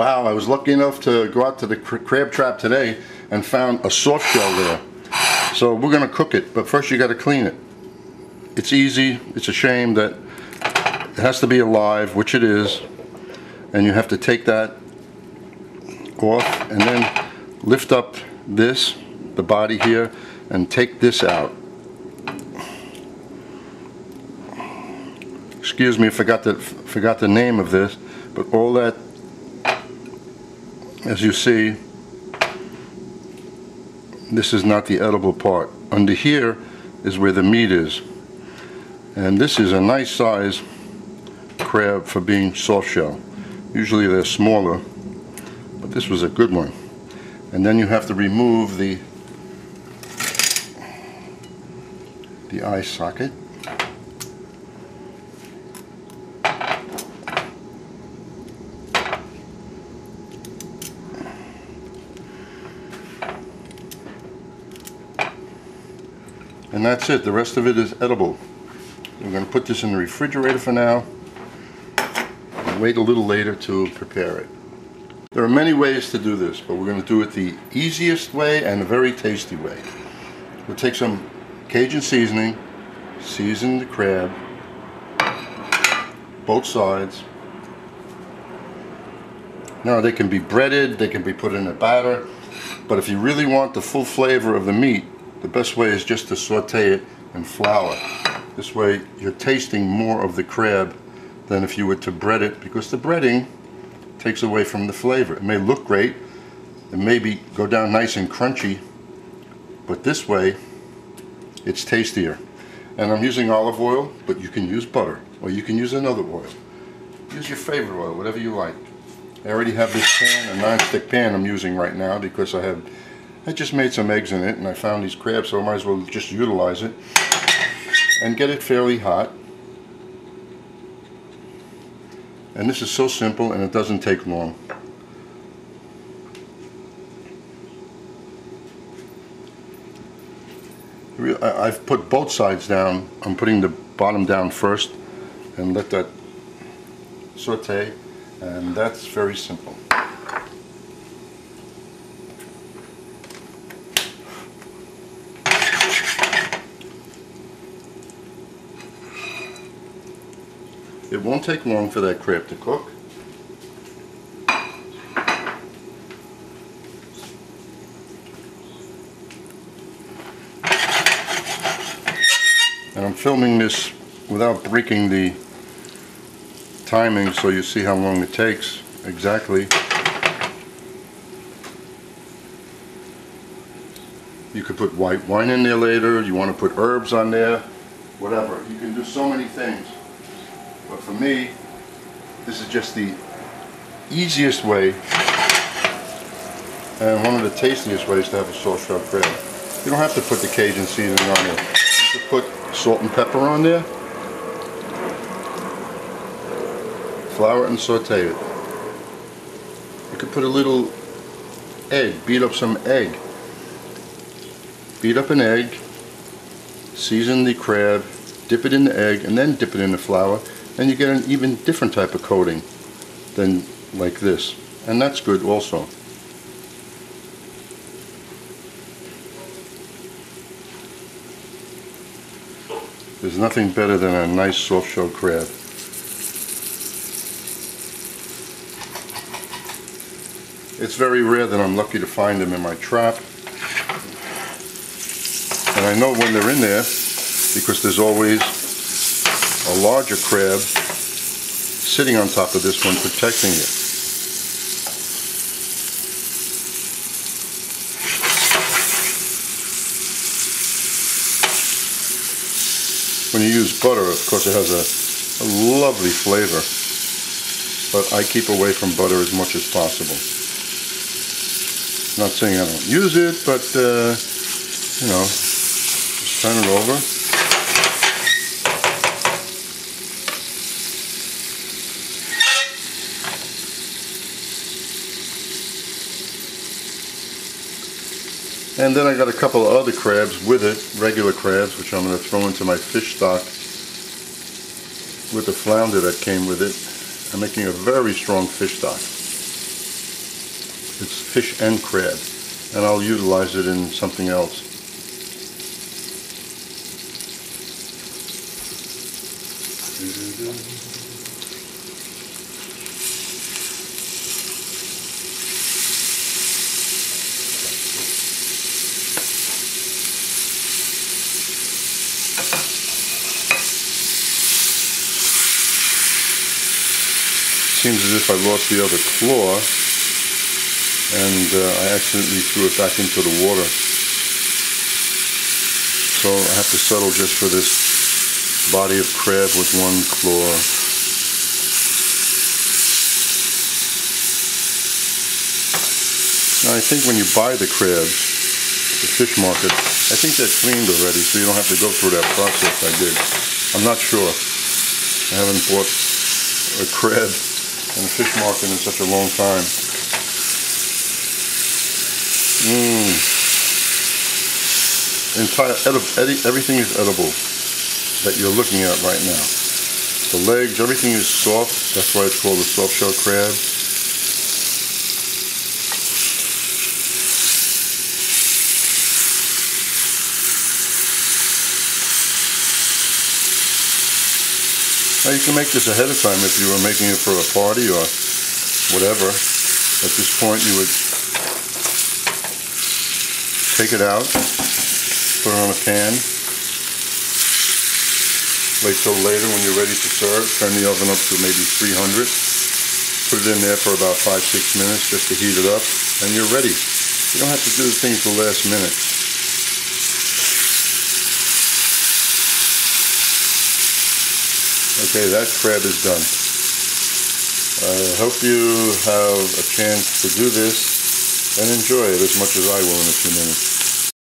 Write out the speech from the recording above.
Wow, I was lucky enough to go out to the crab trap today and found a soft shell there. So we're going to cook it, but first you got to clean it. It's easy. It's a shame that it has to be alive, which it is, and you have to take that off and then lift up this, the body here, and take this out. Excuse me, I forgot the name of this, but all that, as you see, this is not the edible part. Under here is where the meat is, and this is a nice size crab for being soft shell. Usually they're smaller, but this was a good one. And then you have to remove the eye socket. And that's it. The rest of it is edible. We're going to put this in the refrigerator for now and wait a little later to prepare it. There are many ways to do this, but we're going to do it the easiest way and a very tasty way. We'll take some Cajun seasoning, season the crab, both sides. Now they can be breaded, they can be put in a batter, but if you really want the full flavor of the meat, the best way is just to saute it in flour. This way you're tasting more of the crab than if you were to bread it, because the breading takes away from the flavor. It may look great, it may go down nice and crunchy, but this way it's tastier. And I'm using olive oil, but you can use butter, or you can use another oil. Use your favorite oil, whatever you like. I already have this pan, a non-stick pan I'm using right now, because I just made some eggs in it and I found these crabs, so I might as well just utilize it and get it fairly hot. And this is so simple and it doesn't take long. I've put both sides down. I'm putting the bottom down first and let that saute, and that's very simple. It won't take long for that crab to cook. And I'm filming this without breaking the timing, so you see how long it takes exactly. You could put white wine in there later, you want to put herbs on there, whatever. You can do so many things. But for me, this is just the easiest way and one of the tastiest ways to have a soft shell crab. You don't have to put the Cajun seasoning on there. You just put salt and pepper on there, flour and saute it. You could put a little egg, beat up some egg. Beat up an egg, season the crab, dip it in the egg, and then dip it in the flour, and you get an even different type of coating than like this. And that's good also. There's nothing better than a nice soft shell crab. It's very rare that I'm lucky to find them in my trap. And I know when they're in there because there's always a larger crab sitting on top of this one protecting it. When you use butter, of course, it has a lovely flavor, but I keep away from butter as much as possible. Not saying I don't use it, but you know, just turn it over. And then I got a couple of other crabs with it, regular crabs, which I'm going to throw into my fish stock with the flounder that came with it. I'm making a very strong fish stock. It's fish and crab, and I'll utilize it in something else. Seems as if I lost the other claw, and I accidentally threw it back into the water. So I have to settle just for this body of crab with one claw. Now I think when you buy the crabs at the fish market, I think they're cleaned already, so you don't have to go through that process I did. I'm not sure. I haven't bought a crab in the fish market in such a long time. Everything is edible that you're looking at right now. The legs, everything is soft. That's why it's called a soft shell crab. Now you can make this ahead of time if you were making it for a party or whatever. At this point you would take it out, put it on a pan, wait till later when you're ready to serve, turn the oven up to maybe 300, put it in there for about 5-6 minutes just to heat it up, and you're ready. You don't have to do the thing till the last minute. Okay, that crab is done. I hope you have a chance to do this and enjoy it as much as I will in a few minutes.